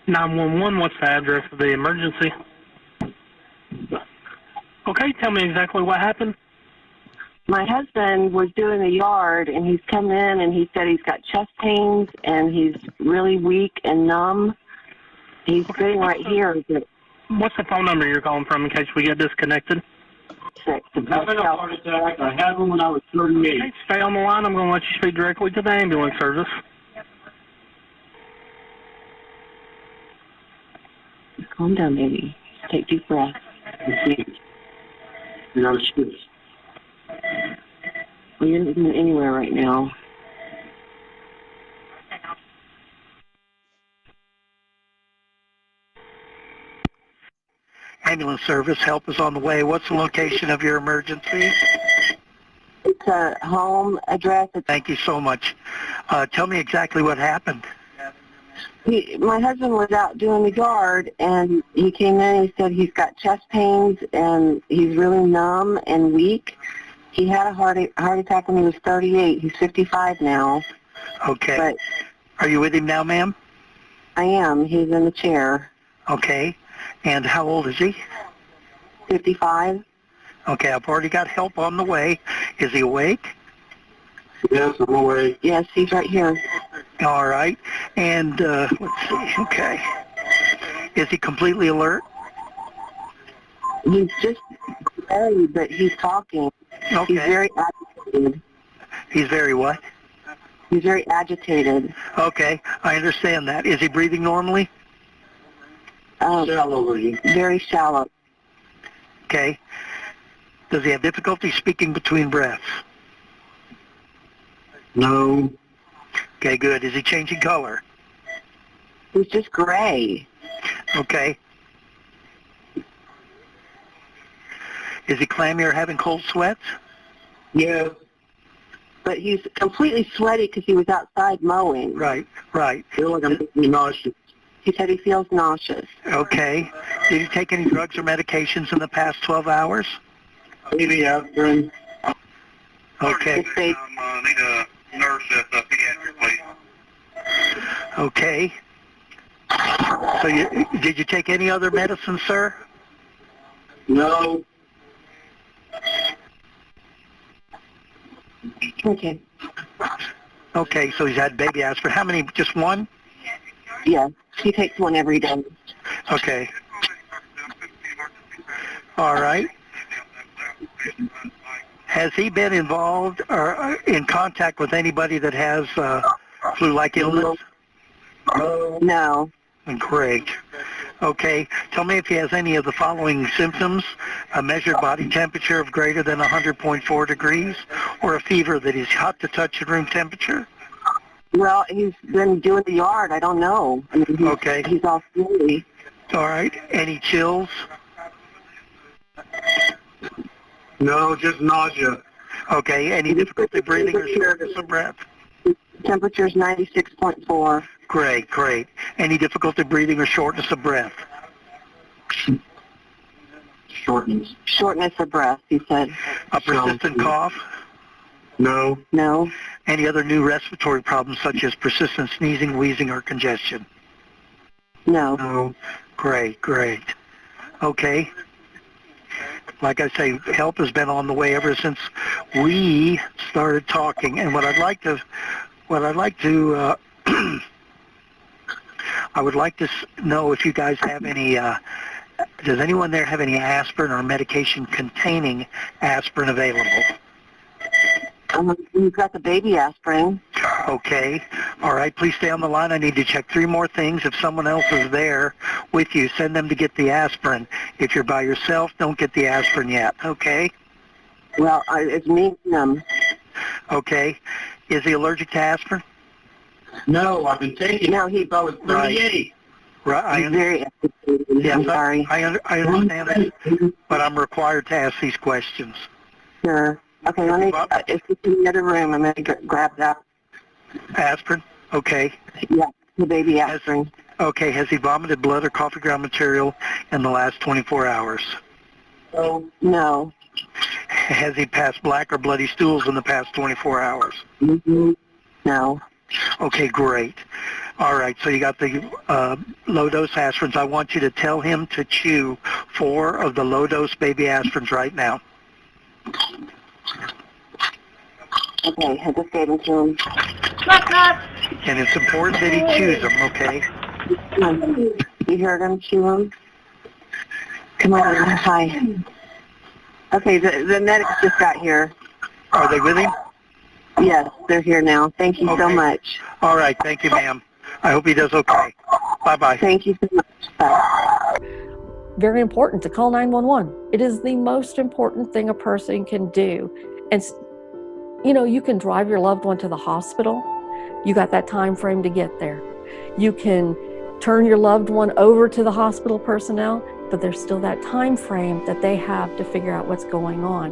911, what's the address of the emergency? Okay, tell me exactly what happened. My husband was doing the yard, and he's come in, and he said he's got chest pains, and he's really weak and numb. He's sitting right here. What's the phone number you're calling from in case we get disconnected? Sick. I'm having a heart attack. I had one when I was 38. Okay, stay on the line. I'm going to let you speak directly to the ambulance service. Calm down, baby. Take deep breaths. You're not a spitz. Well, you're not going anywhere right now. Ambulance service, help is on the way. What's the location of your emergency? It's a home address. Thank you so much. Tell me exactly what happened. My husband was out doing the yard, and he came in and he said he's got chest pains, and he's really numb and weak. He had a heart attack when he was 38. He's 55 now. Okay. But are you with him now, ma'am? I am. He's in the chair. Okay. And how old is he? 55. Okay, I've already got help on the way. Is he awake? Yes, I'm awake. Yes, he's right here. All right. And let's see. Okay. Is he completely alert? He's just very, but he's talking. Okay. He's very agitated. He's very what? He's very agitated. Okay, I understand that. Is he breathing normally? Shallowly. Very shallow. Okay. Does he have difficulty speaking between breaths? No. Okay, good. Is he changing color? He's just gray. Okay. Is he clammy or having cold sweats? Yes. But he's completely sweaty because he was outside mowing. Right, right. I feel like I'm getting nauseous. He said he feels nauseous. Okay. Did he take any drugs or medications in the past 12 hours? Baby Aspirin. Okay. They, Need a nurse at the pediatric place. Okay. So did you take any other medicine, sir? No. okay. Okay, so he's had baby aspirin. How many? Just one? Yes. He takes one every day. Okay. All right. Has he been involved or in contact with anybody that has flu-like illness? No. Great. Okay. Tell me if he has any of the following symptoms: a measured body temperature of greater than 100.4 degrees, or a fever that is hot to touch at room temperature. Well, he's been doing the yard. I don't know. I mean, Okay. He's all silly. All right. Any chills? No, just nausea. Okay. Any difficulty breathing or shortness of breath? Temperature's 96.4. Great, great. Any difficulty breathing or shortness of breath? Shortness. Shortness of breath, he said. A persistent cough? No. No. Any other new respiratory problems such as persistent sneezing, wheezing, or congestion? No. No. Great, great. Okay. Like I say, help has been on the way ever since we started talking. And what I'd like to I would like to know if you guys have any, does anyone there have any aspirin or medication containing aspirin available? We've got the baby aspirin. Okay. All right. Please stay on the line. I need to check 3 more things. If someone else is there with you, send them to get the aspirin. If you're by yourself, don't get the aspirin yet. Okay? Well, it's me and him. Okay. Is he allergic to aspirin? No, I've been taking No, it since I was 38. Right. He's very agitated. Yes, I'm sorry. I understand that, but I'm required to ask these questions. Sure. Okay, let me, if it's in the other room, I'm going to grab that. Aspirin? Okay. Yeah, the baby aspirin. Okay. Has he vomited blood or coffee ground material in the last 24 hours? So, No. Has he passed black or bloody stools in the past 24 hours? Mm-hmm. No. Okay, great. All right, so you got the low-dose aspirins. I want you to tell him to chew 4 of the low-dose baby aspirins right now. Okay, I just gave them to him. And it's important that he chews them, okay? Come on. You heard him chew them? Come on, hi. Okay, the medics just got here. Are they with him? Yes, they're here now. Thank you so Okay. much. All right, thank you, ma'am. I hope he does okay. Bye-bye. Thank you so much. Bye. Very important to call 911. It is the most important thing a person can do. And, you know, you can drive your loved one to the hospital. You got that time frame to get there. You can turn your loved one over to the hospital personnel, but there's still that time frame that they have to figure out what's going on.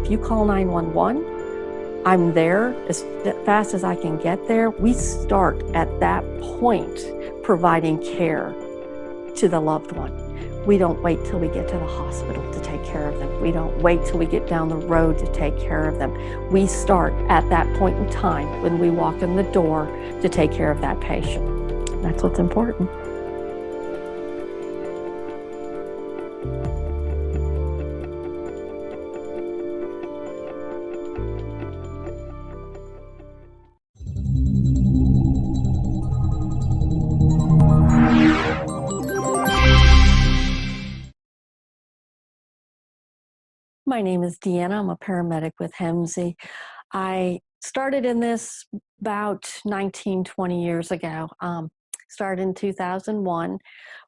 If you call 911, I'm there as fast as I can get there. We start at that point providing care to the loved one. We don't wait till we get to the hospital to take care of them. We don't wait till we get down the road to take care of them. We start at that point in time when we walk in the door to take care of that patient. That's what's important. My name is Deanna. I'm a paramedic with HEMSI. I started in this about 19, 20 years ago. Started in 2001.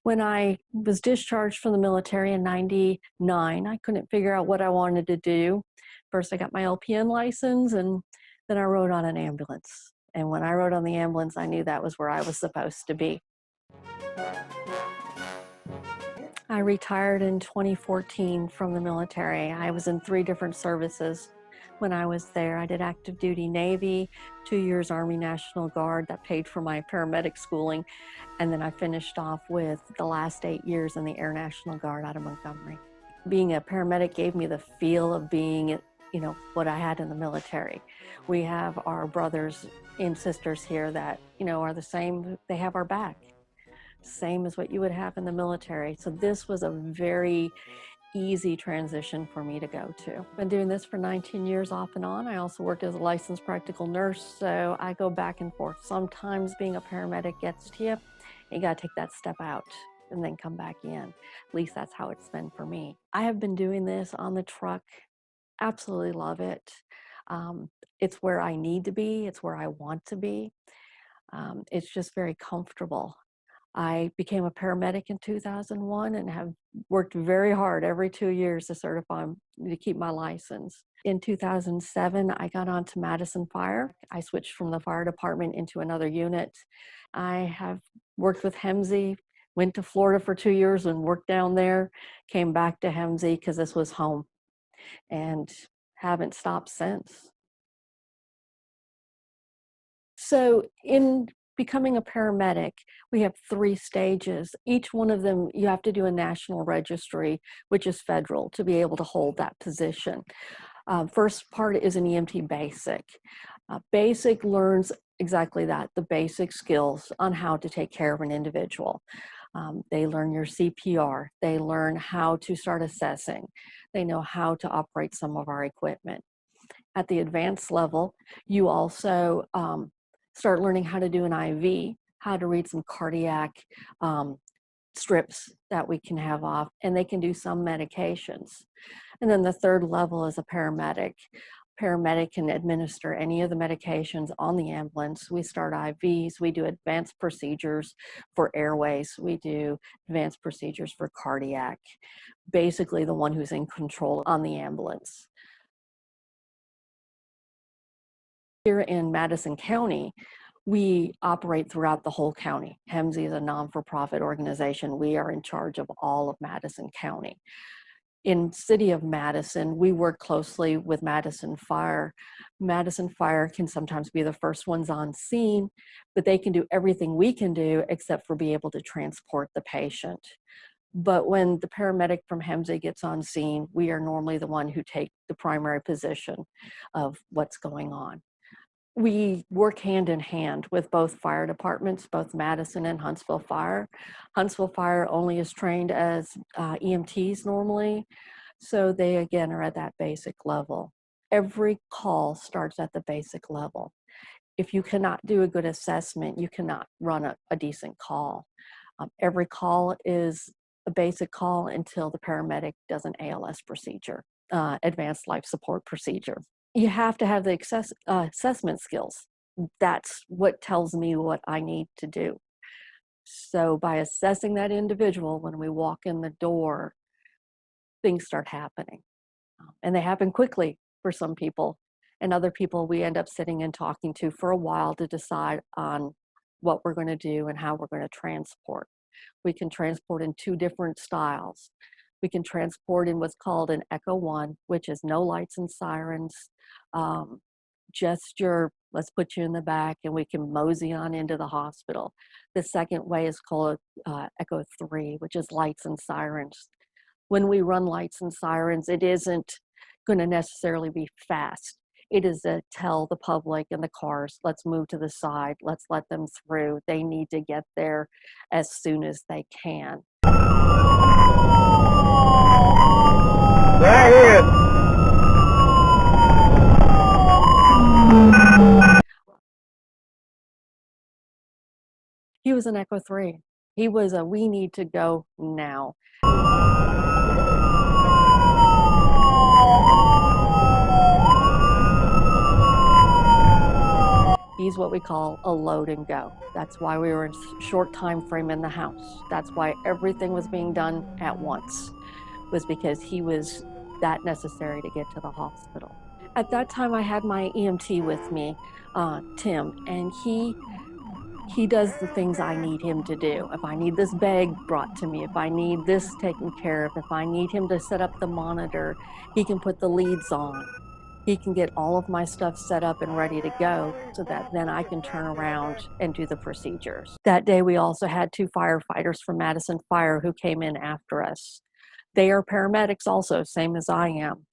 When I was discharged from the military in 99, I couldn't figure out what I wanted to do. First, I got my LPN license, and then I rode on an ambulance. And when I rode on the ambulance, I knew that was where I was supposed to be. I retired in 2014 from the military. I was in 3 different services when I was there. I did active duty Navy, 2 years Army National Guard that paid for my paramedic schooling, and then I finished off with the last 8 years in the Air National Guard out of Montgomery. Being a paramedic gave me the feel of being, you know, what I had in the military. We have our brothers and sisters here that, you know, are the same. They have our back. Same as what you would have in the military. So this was a very easy transition for me to go to. Been doing this for 19 years off and on. I also worked as a licensed practical nurse, so I go back and forth. Sometimes being a paramedic gets to you. You gotta take that step out and then come back in. At least that's how it's been for me. I have been doing this on the truck. Absolutely love it. It's where I need to be. It's where I want to be. It's just very comfortable. I became a paramedic in 2001 and have worked very hard every 2 years to certify to keep my license. In 2007, I got onto Madison Fire. I switched from the fire department into another unit. I have worked with HEMSI, went to Florida for 2 years and worked down there, came back to HEMSI because this was home, and haven't stopped since. So in becoming a paramedic, we have 3 stages. Each one of them, you have to do a national registry, which is federal, to be able to hold that position. First part is an EMT basic. Basic learns exactly that, the basic skills on how to take care of an individual. They learn your CPR. They learn how to start assessing. They know how to operate some of our equipment. At the advanced level, you also start learning how to do an IV, how to read some cardiac strips that we can have off, and they can do some medications. And then the third level is a paramedic. Paramedic can administer any of the medications on the ambulance. We start IVs, we do advanced procedures for airways, we do advanced procedures for cardiac, basically the one who's in control on the ambulance. Here in Madison County, we operate throughout the whole county. HEMSI is a non-for-profit organization. We are in charge of all of Madison County. In city of Madison, we work closely with Madison Fire. Madison Fire can sometimes be the first ones on scene, but they can do everything we can do except for be able to transport the patient. But when the paramedic from HEMSI gets on scene, we are normally the one who take the primary position of what's going on. We work hand in hand with both fire departments, both Madison and Huntsville Fire. Huntsville Fire only is trained as EMTs normally, so they again are at that basic level. Every call starts at the basic level. If you cannot do a good assessment, you cannot run a decent call. Every call is a basic call until the paramedic does an ALS procedure, advanced life support procedure. You have to have the assessment skills. That's what tells me what I need to do. So by assessing that individual, when we walk in the door, things start happening. And they happen quickly for some people. And other people we end up sitting and talking to for a while to decide on what we're going to do and how we're going to transport. We can transport in 2 different styles. We can transport in what's called an Echo 1, which is no lights and sirens, just let's put you in the back and we can mosey on into the hospital. The second way is called Echo 3, which is lights and sirens. When we run lights and sirens, it isn't going to necessarily be fast. It is to tell the public and the cars, let's move to the side, let's let them through. They need to get there as soon as they can. Right here. He was an Echo 3. He was a we need to go now. He's what we call a load and go. That's why we were in short time frame in the house. That's why everything was being done at once, was because he was that necessary to get to the hospital. At that time, I had my EMT with me, Tim, and he does the things I need him to do. If I need this bag brought to me, if I need this taken care of, if I need him to set up the monitor, he can put the leads on. He can get all of my stuff set up and ready to go so that then I can turn around and do the procedures. That day, we also had 2 firefighters from Madison Fire who came in after us. They are paramedics also, same as I am.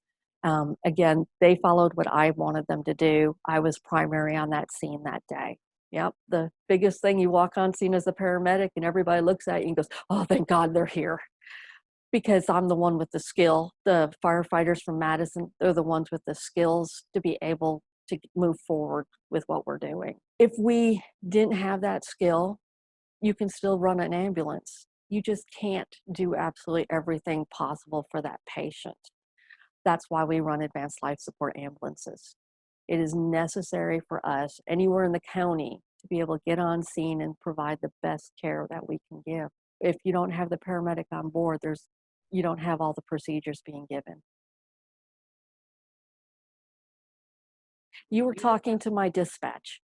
Again, they followed what I wanted them to do. I was primary on that scene that day. Yep, the biggest thing, you walk on scene as a paramedic and everybody looks at you and goes, oh, thank God they're here. Because I'm the one with the skill. The firefighters from Madison, they're the ones with the skills to be able to move forward with what we're doing. If we didn't have that skill, you can still run an ambulance. You just can't do absolutely everything possible for that patient. That's why we run advanced life support ambulances. It is necessary for us anywhere in the county to be able to get on scene and provide the best care that we can give. If you don't have the paramedic on board, you don't have all the procedures being given. You were talking to my dispatch.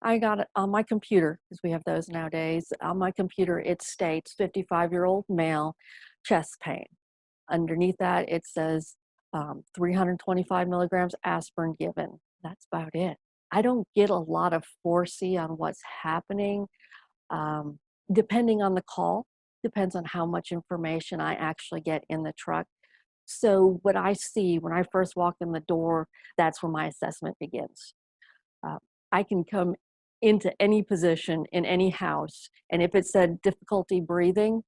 I got it on my computer, because we have those nowadays. On my computer, it states 55-year-old male, chest pain. Underneath that, it says 325 milligrams aspirin given. That's about it. I don't get a lot of foresee on what's happening. Depending on the call, depends on how much information I actually get in the truck. So what I see when I first walk in the door, that's where my assessment begins. I can come into any position in any house, and if it said difficulty breathing,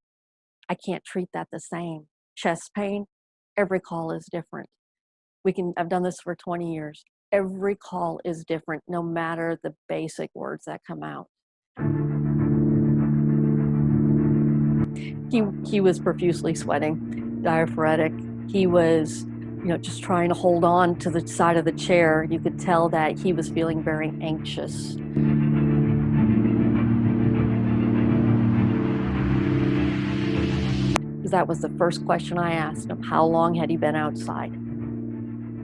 I can't treat that the same. Chest pain, every call is different. I've done this for 20 years. Every call is different, no matter the basic words that come out. He was profusely sweating, diaphoretic. He was, just trying to hold on to the side of the chair. You could tell that he was feeling very anxious. That was the first question I asked him. How long had he been outside?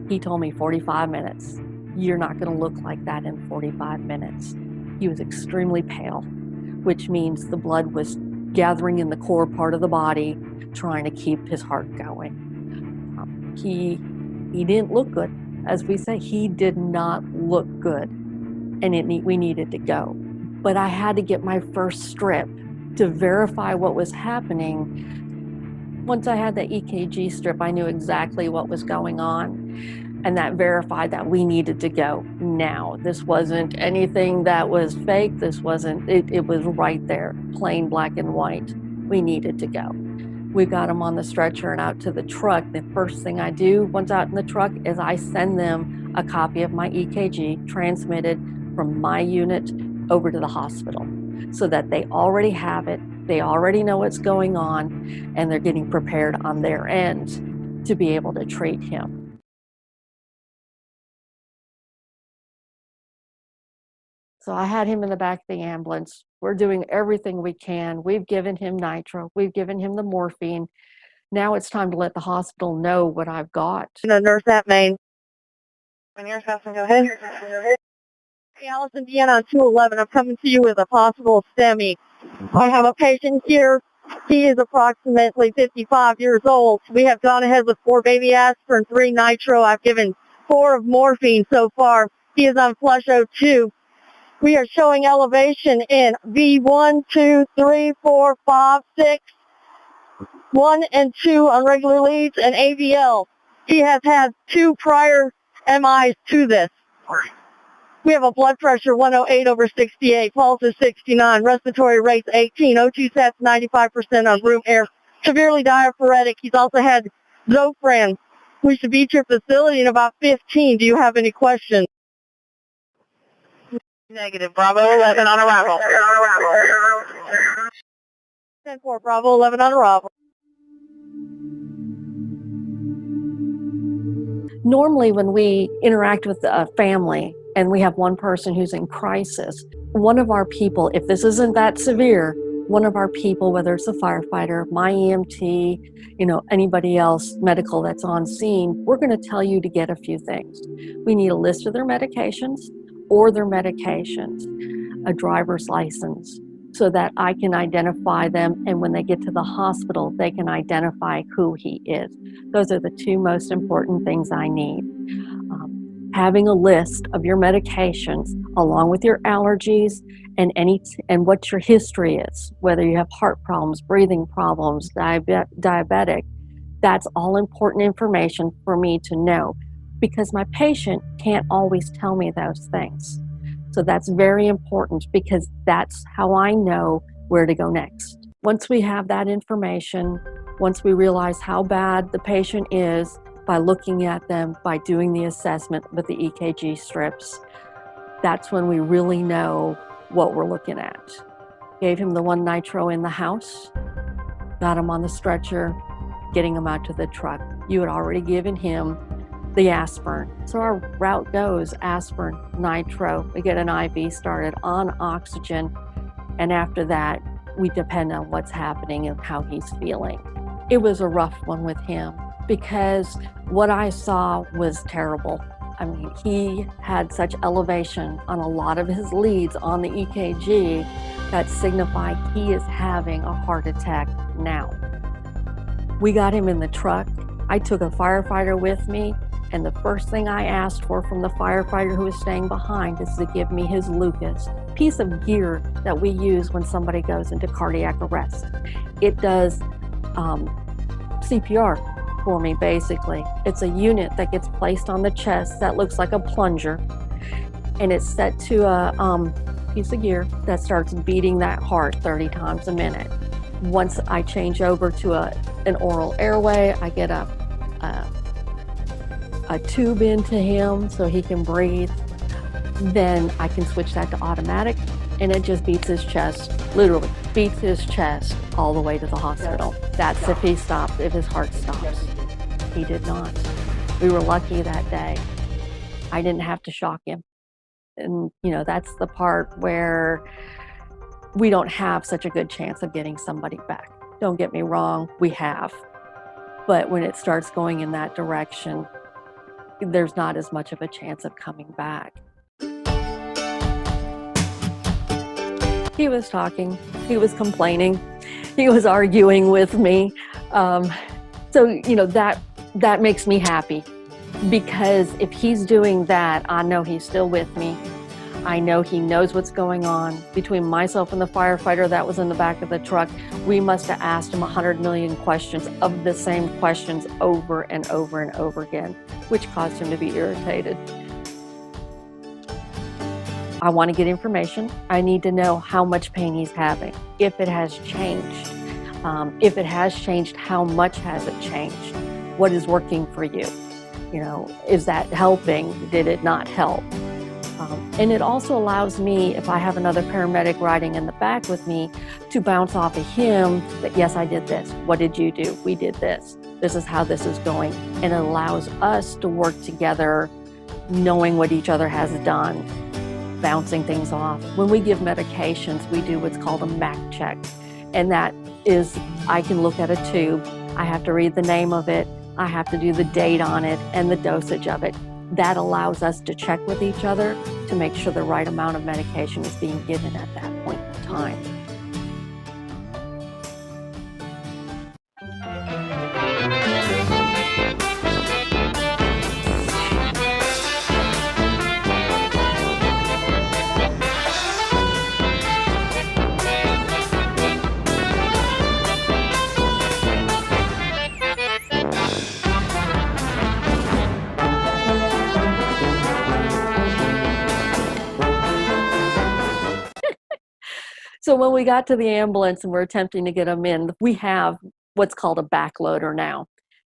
He told me 45 minutes. You're not going to look like that in 45 minutes. He was extremely pale, which means the blood was gathering in the core part of the body, trying to keep his heart going. He didn't look good. As we say, he did not look good, and we needed to go. But I had to get my first strip to verify what was happening. Once I had the EKG strip, I knew exactly what was going on. And that verified that we needed to go now. This wasn't anything that was fake. This wasn't, it was right there, plain black and white. We needed to go. We got him on the stretcher and out to the truck. The first thing I do once out in the truck is I send them a copy of my EKG transmitted from my unit over to the hospital so that they already have it, they already know what's going on, and they're getting prepared on their end to be able to treat him. So I had him in the back of the ambulance. We're doing everything we can. We've given him nitro. We've given him the morphine. Now it's time to let the hospital know what I've got. The nurse at Maine. When you're passing, go ahead. Hey, Allison Deanna on 211. I'm coming to you with a possible STEMI. I have a patient here. He is approximately 55 years old. We have gone ahead with 4 baby aspirin, 3 nitro. I've given 4 of morphine so far. He is on flush O2. We are showing elevation in V1, 2, 3, 4, 5, 6, 1 and 2 on regular leads, and AVL. He has had 2 prior MIs to this. We have a blood pressure 108/68, pulse is 69, respiratory rates 18, O2 sats 95% on room air, severely diaphoretic. He's also had Zofran. We should be at your facility in about 15. Do you have any questions? Negative. Bravo 11 on arrival. 10-4, Bravo 11 on arrival. Normally when we interact with a family and we have one person who's in crisis, one of our people, if this isn't that severe, one of our people, whether it's a firefighter, my EMT, anybody else medical that's on scene, we're going to tell you to get a few things. We need a list of their medications or their medications, a driver's license, so that I can identify them, and when they get to the hospital, they can identify who he is. Those are the 2 most important things I need. Having a list of your medications along with your allergies and what your history is, whether you have heart problems, breathing problems, diabetic, that's all important information for me to know, because my patient can't always tell me those things. So that's very important, because that's how I know where to go next. Once we have that information, once we realize how bad the patient is by looking at them, by doing the assessment with the EKG strips, that's when we really know what we're looking at. Gave him the 1 nitro in the house, got him on the stretcher, getting him out to the truck. You had already given him the aspirin. So our route goes aspirin, nitro, we get an IV started on oxygen, and after that, we depend on what's happening and how he's feeling. It was a rough one with him because what I saw was terrible. I mean, he had such elevation on a lot of his leads on the EKG that signified he is having a heart attack now. We got him in the truck. I took a firefighter with me, and the first thing I asked for from the firefighter who was staying behind is to give me his Lucas, piece of gear that we use when somebody goes into cardiac arrest. It does CPR for me, basically. It's a unit that gets placed on the chest that looks like a plunger, and it's set to a piece of gear that starts beating that heart 30 times a minute. Once I change over to an oral airway, I get a tube into him so he can breathe. Then I can switch that to automatic, and it just beats his chest, literally beats his chest all the way to the hospital. That's if he stops, if his heart stops. He did not. We were lucky that day. I didn't have to shock him. And that's the part where we don't have such a good chance of getting somebody back. Don't get me wrong, we have. But when it starts going in that direction, there's not as much of a chance of coming back. He was talking, he was complaining, he was arguing with me. So that makes me happy, because if he's doing that, I know he's still with me. I know he knows what's going on. Between myself and the firefighter that was in the back of the truck, we must have asked him 100 million questions of the same questions over and over and over again, which caused him to be irritated. I want to get information. I need to know how much pain he's having, if it has changed. If it has changed, how much has it changed? What is working for you? You know, is that helping? Did it not help? And it also allows me, if I have another paramedic riding in the back with me, to bounce off of him that, yes, I did this. What did you do? We did this. This is how this is going. And it allows us to work together, knowing what each other has done, bouncing things off. When we give medications, we do what's called a MAC check. And that is, I can look at a tube, I have to read the name of it, I have to do the date on it and the dosage of it. That allows us to check with each other to make sure the right amount of medication is being given at that point in time. So when we got to the ambulance and we're attempting to get him in, we have what's called a backloader now.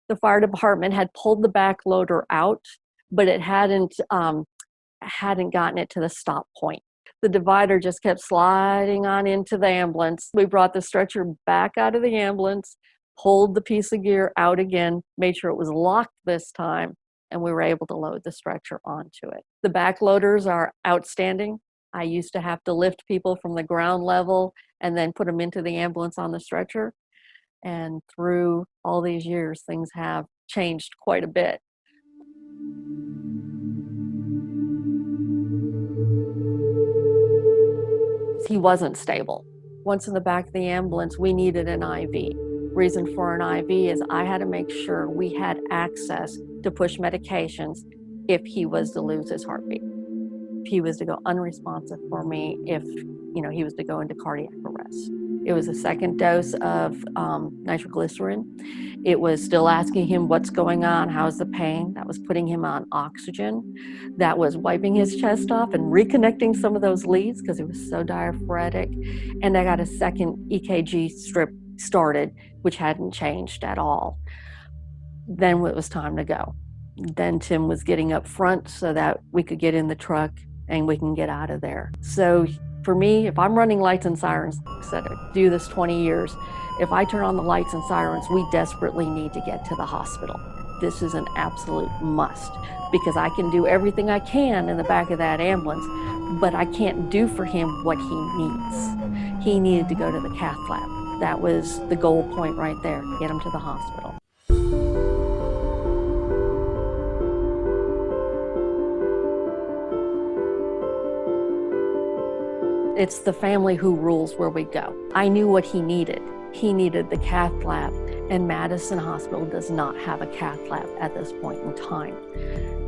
The fire department had pulled the backloader out, but it hadn't gotten it to the stop point. The divider just kept sliding on into the ambulance. We brought the stretcher back out of the ambulance, pulled the piece of gear out again, made sure it was locked this time, and we were able to load the stretcher onto it. The backloaders are outstanding. I used to have to lift people from the ground level and then put them into the ambulance on the stretcher. And through all these years, things have changed quite a bit. He wasn't stable. Once in the back of the ambulance, we needed an IV. Reason for an IV is I had to make sure we had access to push medications if he was to lose his heartbeat. If he was to go unresponsive for me, if he was to go into cardiac arrest. It was a second dose of nitroglycerin. It was still asking him what's going on, how's the pain. That was putting him on oxygen. That was wiping his chest off and reconnecting some of those leads because it was so diaphoretic. And I got a second EKG strip started, which hadn't changed at all. Then it was time to go. Then Tim was getting up front so that we could get in the truck and we can get out of there. So for me, if I'm running lights and sirens, like I said, I do this 20 years. If I turn on the lights and sirens, we desperately need to get to the hospital. This is an absolute must because I can do everything I can in the back of that ambulance, but I can't do for him what he needs. He needed to go to the cath lab. That was the goal point right there, get him to the hospital. It's the family who rules where we go. I knew what he needed. He needed the cath lab, and Madison Hospital does not have a cath lab at this point in time.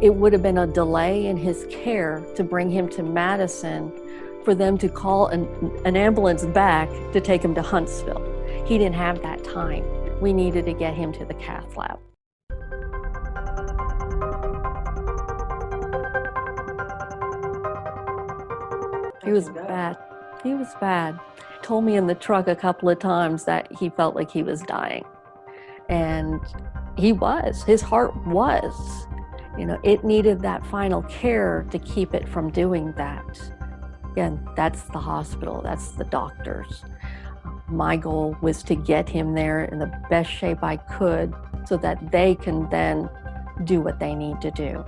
It would have been a delay in his care to bring him to Madison for them to call an ambulance back to take him to Huntsville. He didn't have that time. We needed to get him to the cath lab. He was bad. He was bad. Told me in the truck a couple of times that he felt like he was dying. And he was. His heart was. It needed that final care to keep it from doing that. Again, that's the hospital. That's the doctors. My goal was to get him there in the best shape I could so that they can then do what they need to do.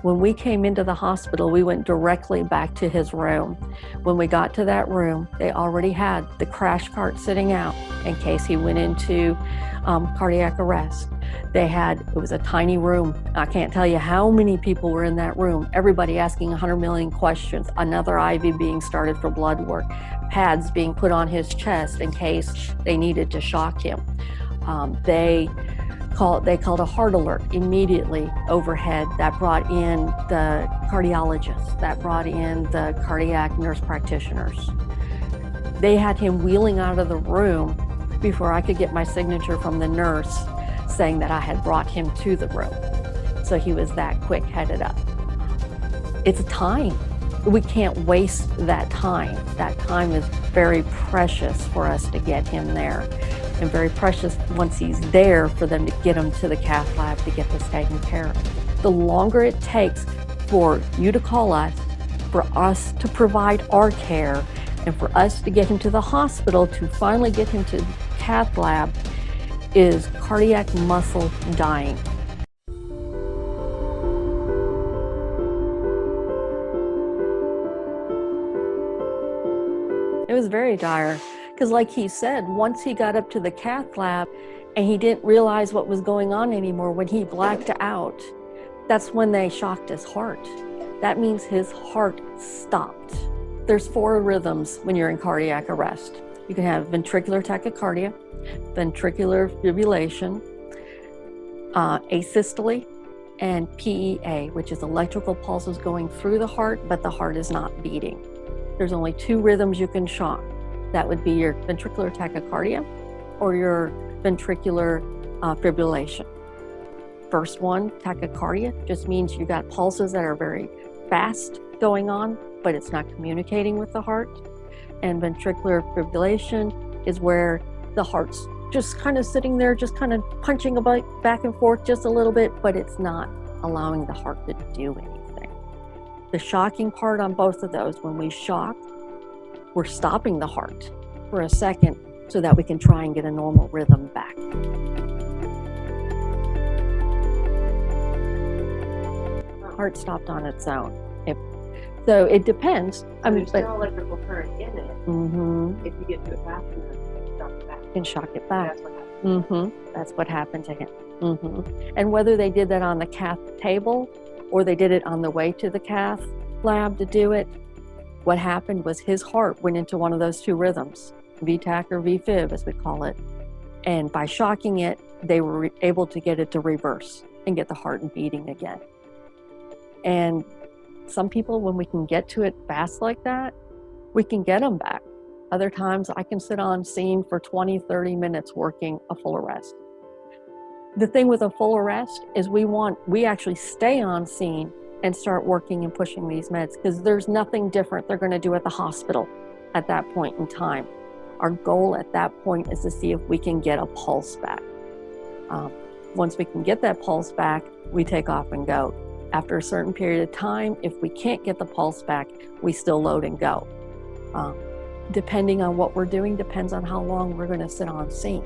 When we came into the hospital, we went directly back to his room. When we got to that room, they already had the crash cart sitting out in case he went into cardiac arrest. It was a tiny room. I can't tell you how many people were in that room. Everybody asking 100 million questions, another IV being started for blood work, pads being put on his chest in case they needed to shock him. They they called a heart alert immediately overhead. That brought in the cardiologists, that brought in the cardiac nurse practitioners. They had him wheeling out of the room before I could get my signature from the nurse saying that I had brought him to the room. So he was that quick headed up. It's time. We can't waste that time. That time is very precious for us to get him there, and very precious once he's there for them to get him to the cath lab to get this taken care of. The longer it takes for you to call us, for us to provide our care, and for us to get him to the hospital to finally get him to the cath lab is cardiac muscle dying. It was very dire, because like he said, once he got up to the cath lab and he didn't realize what was going on anymore, when he blacked out, that's when they shocked his heart. That means his heart stopped. There's 4 rhythms when you're in cardiac arrest. You can have ventricular tachycardia, ventricular fibrillation, asystole, and PEA, which is electrical pulses going through the heart, but the heart is not beating. There's only 2 rhythms you can shock. That would be your ventricular tachycardia or your ventricular fibrillation. First one, tachycardia, just means you got pulses that are very fast going on, but it's not communicating with the heart. And ventricular fibrillation is where the heart's just kind of sitting there, just kind of punching a bit back and forth just a little bit, but it's not allowing the heart to do anything. The shocking part on both of those, when we shock, we're stopping the heart for a second so that we can try and get a normal rhythm back. The heart stopped on its own. So it depends. I mean, there's no electrical current in it. Mm-hmm. If you get to it fast enough, shock it back. You can shock it back. That's what happened. Mm-hmm. That's what happened to him. Mm-hmm. And whether they did that on the cath table or they did it on the way to the cath lab to do it, what happened was his heart went into one of those 2 rhythms, VTAC or VFib as we call it. And by shocking it, they were able to get it to reverse and get the heart beating again. And some people, when we can get to it fast like that, we can get them back. Other times I can sit on scene for 20, 30 minutes working a full arrest. The thing with a full arrest is we actually stay on scene and start working and pushing these meds, because there's nothing different they're going to do at the hospital at that point in time. Our goal at that point is to see if we can get a pulse back. Once we can get that pulse back, we take off and go. After a certain period of time, if we can't get the pulse back, we still load and go. Depending on what we're doing, depends on how long we're going to sit on scene.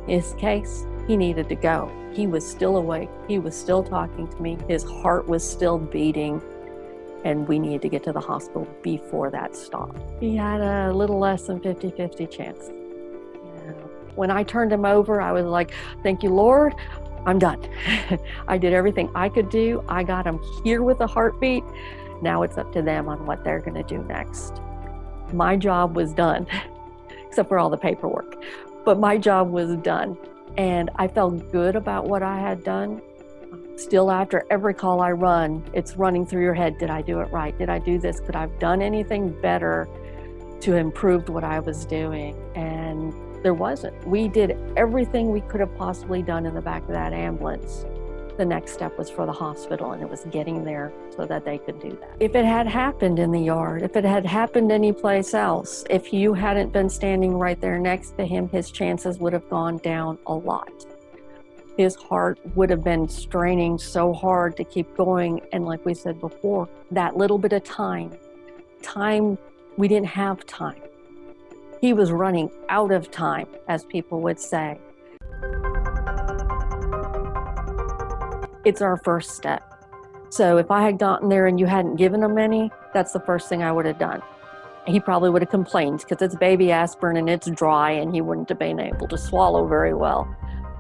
In his case, he needed to go. He was still awake. He was still talking to me. His heart was still beating, and we needed to get to the hospital before that stopped. He had a little less than 50-50 chance. When I turned him over, I was like, thank you, Lord. I'm done. I did everything I could do. I got him here with a heartbeat. Now it's up to them on what they're going to do next. My job was done, except for all the paperwork. But my job was done. And I felt good about what I had done. Still, after every call I run, it's running through your head. Did I do it right? Did I do this? Could I have done anything better to improve what I was doing? And there wasn't. We did everything we could have possibly done in the back of that ambulance. The next step was for the hospital, and it was getting there so that they could do that. If it had happened in the yard, if it had happened anyplace else, if you hadn't been standing right there next to him, his chances would have gone down a lot. His heart would have been straining so hard to keep going. And like we said before, that little bit of time, we didn't have time. He was running out of time, as people would say. It's our first step. So if I had gotten there and you hadn't given him any, that's the first thing I would have done. He probably would have complained because it's baby aspirin and it's dry and he wouldn't have been able to swallow very well.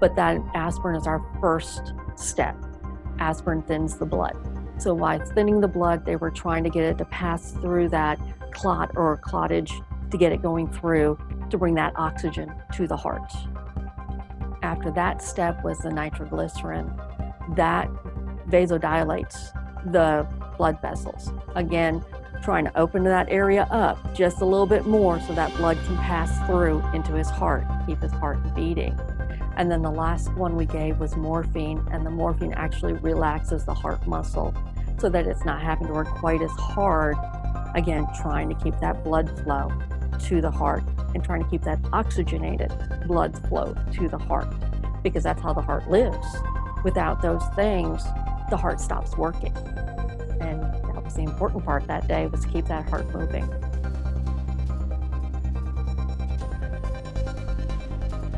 But that aspirin is our first step. Aspirin thins the blood. So by thinning the blood, they were trying to get it to pass through that clot or clottage to get it going through to bring that oxygen to the heart. after that step was the nitroglycerin. That vasodilates the blood vessels. Again, trying to open that area up just a little bit more so that blood can pass through into his heart, keep his heart beating. And then the last one we gave was morphine, and the morphine actually relaxes the heart muscle so that it's not having to work quite as hard, again, trying to keep that blood flow to the heart and trying to keep that oxygenated blood flow to the heart, because that's how the heart lives. Without those things, the heart stops working. And that was the important part that day, was to keep that heart moving.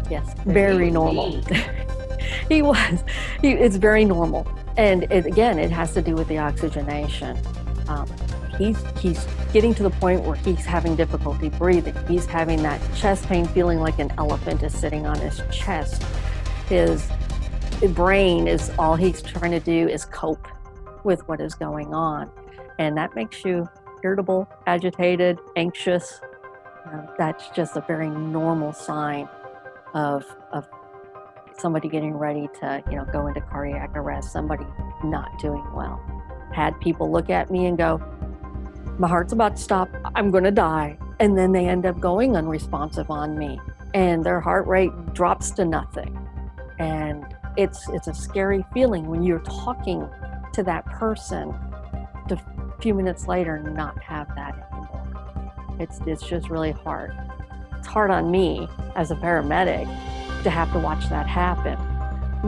Yes, very normal. It's very normal. And again, it has to do with the oxygenation. He's getting to the point where he's having difficulty breathing. He's having that chest pain, feeling like an elephant is sitting on his chest. His brain is, all he's trying to do is cope with what is going on. And that makes you irritable, agitated, anxious. That's just a very normal sign of somebody getting ready to, go into cardiac arrest, somebody not doing well. Had people look at me and go, my heart's about to stop, I'm going to die. And then they end up going unresponsive on me, and their heart rate drops to nothing. And it's a scary feeling when you're talking to that person to a few minutes later not have that anymore. It's just really hard. It's hard on me as a paramedic to have to watch that happen,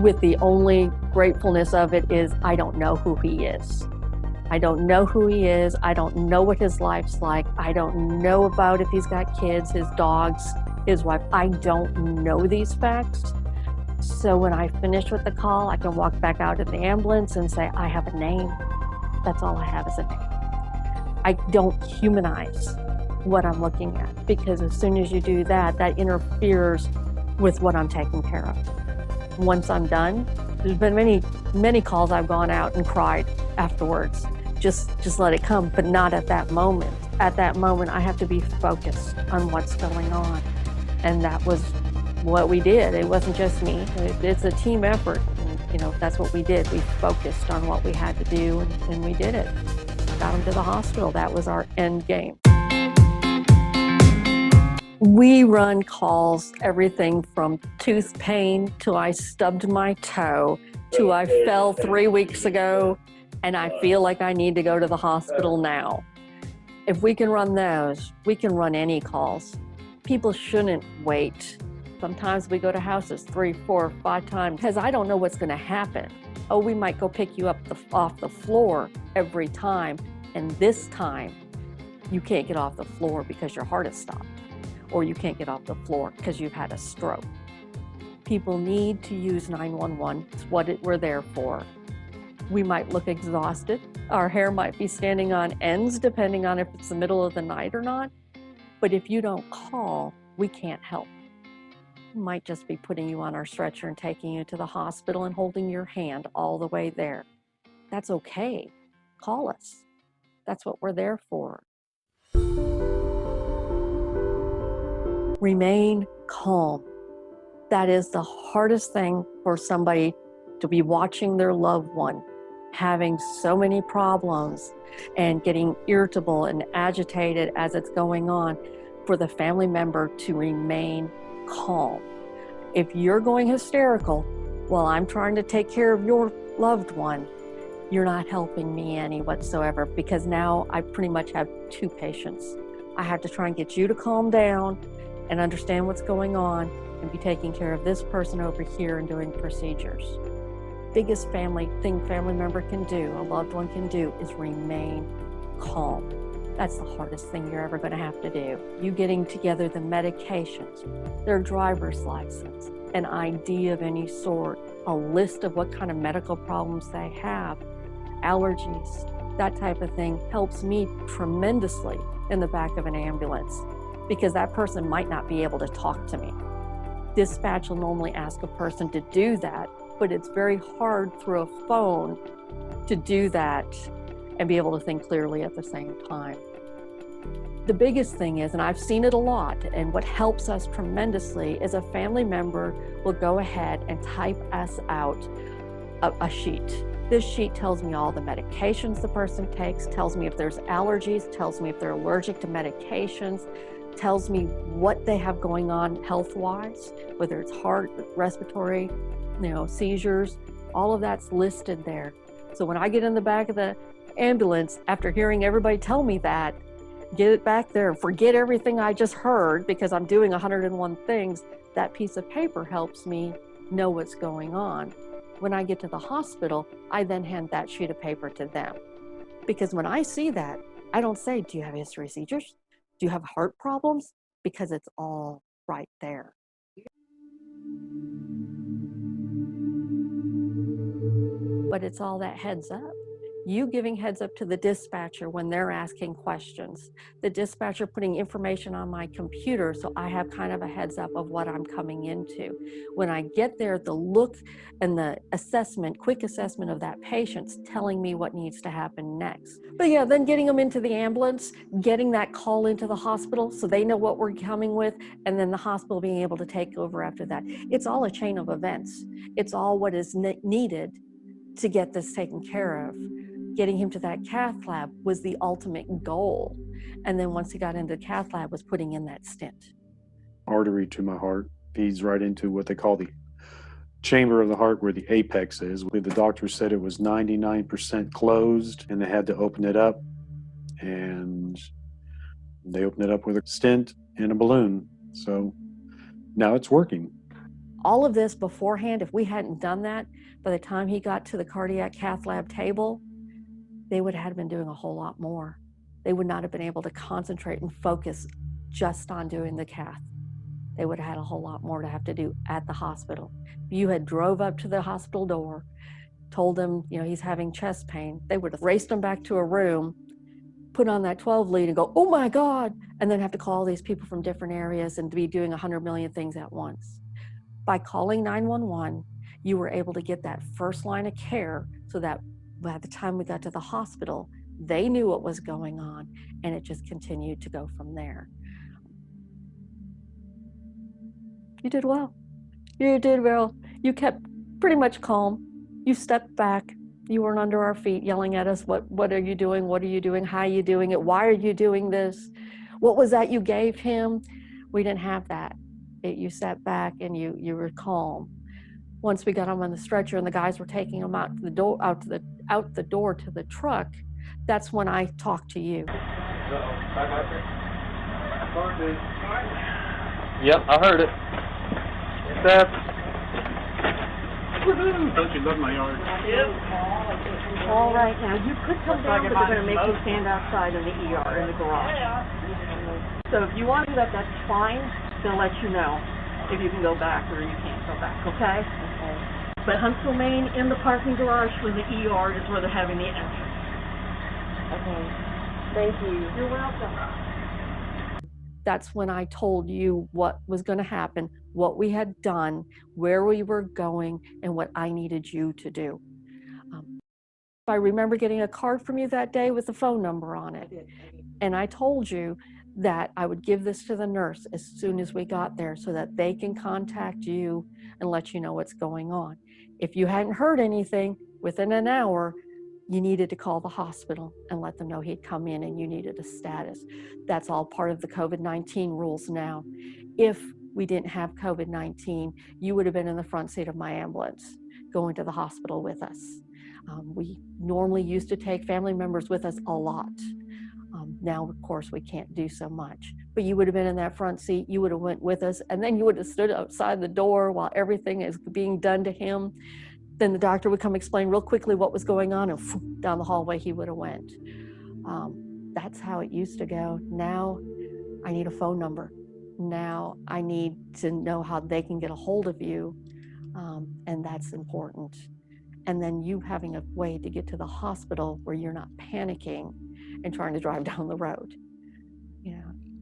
with the only gratefulness of it is I don't know who he is. I don't know who he is. I don't know what his life's like. I don't know about if he's got kids, his dogs, his wife. I don't know these facts. So when I finish with the call, I can walk back out of the ambulance and say, I have a name. That's all I have is a name. I don't humanize what I'm looking at, because as soon as you do that, that interferes with what I'm taking care of. Once I'm done, there's been many calls I've gone out and cried afterwards. Just let it come, but not at that moment. At that moment, I have to be focused on what's going on. And that was what we did. It wasn't just me. It's a team effort. And, that's what we did. We focused on what we had to do, and we did it. Got him to the hospital. That was our end game. We run calls, everything from tooth pain to I stubbed my toe to I fell 3 weeks ago and I feel like I need to go to the hospital now. If we can run those, we can run any calls. People shouldn't wait. Sometimes we go to houses 3, 4, 5 times because I don't know what's going to happen. Oh, we might go pick you up off the floor every time, and this time you can't get off the floor because your heart has stopped, or you can't get off the floor because you've had a stroke. People need to use 911. It's what we're there for. We might look exhausted. Our hair might be standing on ends, depending on if it's the middle of the night or not. But if you don't call, we can't help. We might just be putting you on our stretcher and taking you to the hospital and holding your hand all the way there. That's okay. Call us. That's what we're there for. Remain calm. That is the hardest thing for somebody to be watching their loved one having so many problems and getting irritable and agitated as it's going on, for the family member to remain calm. If you're going hysterical while I'm trying to take care of your loved one, you're not helping me any whatsoever, because now I pretty much have 2 patients. I have to try and get you to calm down and understand what's going on and be taking care of this person over here and doing procedures. Biggest family member can do, a loved one can do, is remain calm. That's the hardest thing you're ever going to have to do. You getting together the medications, their driver's license, an ID of any sort, a list of what kind of medical problems they have, allergies, that type of thing helps me tremendously in the back of an ambulance, because that person might not be able to talk to me. Dispatch will normally ask a person to do that, but it's very hard through a phone to do that and be able to think clearly at the same time. The biggest thing is, and I've seen it a lot, and what helps us tremendously is a family member will go ahead and type us out a sheet. This sheet tells me all the medications the person takes, tells me if there's allergies, tells me if they're allergic to medications, tells me what they have going on health-wise, whether it's heart, respiratory, seizures, all of that's listed there. So when I get in the back of the ambulance, after hearing everybody tell me that, get it back there and forget everything I just heard because I'm doing 101 things, that piece of paper helps me know what's going on. When I get to the hospital, I then hand that sheet of paper to them. Because when I see that, I don't say, do you have a history of seizures? Do you have heart problems? Because it's all right there. But it's all that heads up. You giving heads up to the dispatcher when they're asking questions. The dispatcher putting information on my computer so I have kind of a heads up of what I'm coming into. When I get there, the look and the assessment, quick assessment of that patient's telling me what needs to happen next. But yeah, then getting them into the ambulance, getting that call into the hospital so they know what we're coming with, and then the hospital being able to take over after that. It's all a chain of events. It's all what is needed to get this taken care of. Getting him to that cath lab was the ultimate goal. And then once he got into the cath lab was putting in that stent. Artery to my heart feeds right into what they call the chamber of the heart where the apex is. The doctor said it was 99% closed and they had to open it up. And they opened it up with a stent and a balloon. So now it's working. All of this beforehand, if we hadn't done that, by the time he got to the cardiac cath lab table, they would have been doing a whole lot more. They would not have been able to concentrate and focus just on doing the cath. They would have had a whole lot more to have to do at the hospital. If you had drove up to the hospital door, told them, he's having chest pain, they would have raced him back to a room, put on that 12 lead and go, oh my God, and then have to call these people from different areas and to be doing 100 million things at once. By calling 911, you were able to get that first line of care so that by the time we got to the hospital, they knew what was going on, and it just continued to go from there. You did well. You did well. You kept pretty much calm. You stepped back. You weren't under our feet yelling at us, what are you doing? What are you doing? How are you doing it? Why are you doing this? What was that you gave him? We didn't have that. You sat back and you were calm. Once we got him on the stretcher and the guys were taking him out the door to the truck, that's when I talked to you. Yep, I heard it. Steph. Don't you love my yard? All right, now you could come down, but they're going to make you stand outside in the ER, in the garage. So if you want to do that, that's fine. They'll let you know if you can go back or you can't go back, okay? But Huntsville, Maine, in the parking garage for the ER is where they're having the entrance. Okay. Thank you. You're welcome. That's when I told you what was going to happen, what we had done, where we were going, and what I needed you to do. I remember getting a card from you that day with the phone number on it. And I told you that I would give this to the nurse as soon as we got there so that they can contact you and let you know what's going on. If you hadn't heard anything within an hour, you needed to call the hospital and let them know he'd come in and you needed a status. That's all part of the COVID-19 rules now. If we didn't have COVID-19, you would have been in the front seat of my ambulance going to the hospital with us. We normally used to take family members with us a lot. Now, of course, we can't do so much, but you would have been in that front seat, you would have went with us, and then you would have stood outside the door while everything is being done to him. Then the doctor would come explain real quickly what was going on, and down the hallway he would have went. That's how it used to go. Now I need a phone number. Now I need to know how they can get a hold of you, and that's important. And then you having a way to get to the hospital where you're not panicking and trying to drive down the road.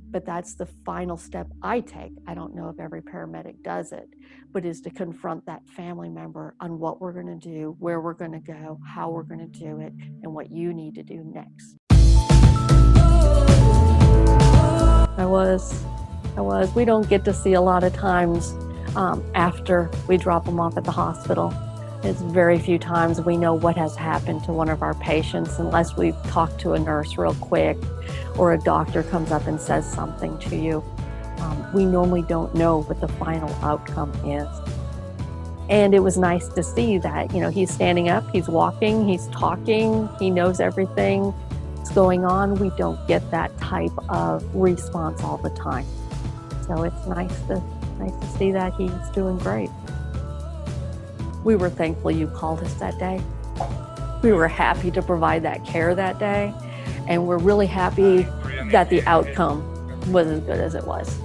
But that's the final step I take. I don't know if every paramedic does it, but is to confront that family member on what we're going to do, where we're going to go, how we're going to do it, and what you need to do next. I was. We don't get to see a lot of times after we drop them off at the hospital. It's very few times we know what has happened to one of our patients unless we've talked to a nurse real quick or a doctor comes up and says something to you. We normally don't know what the final outcome is. And it was nice to see that, he's standing up, he's walking, he's talking, he knows everything that's going on. We don't get that type of response all the time. So it's nice to see that he's doing great. We were thankful you called us that day. We were happy to provide that care that day, and we're really happy that the outcome was as good as it was.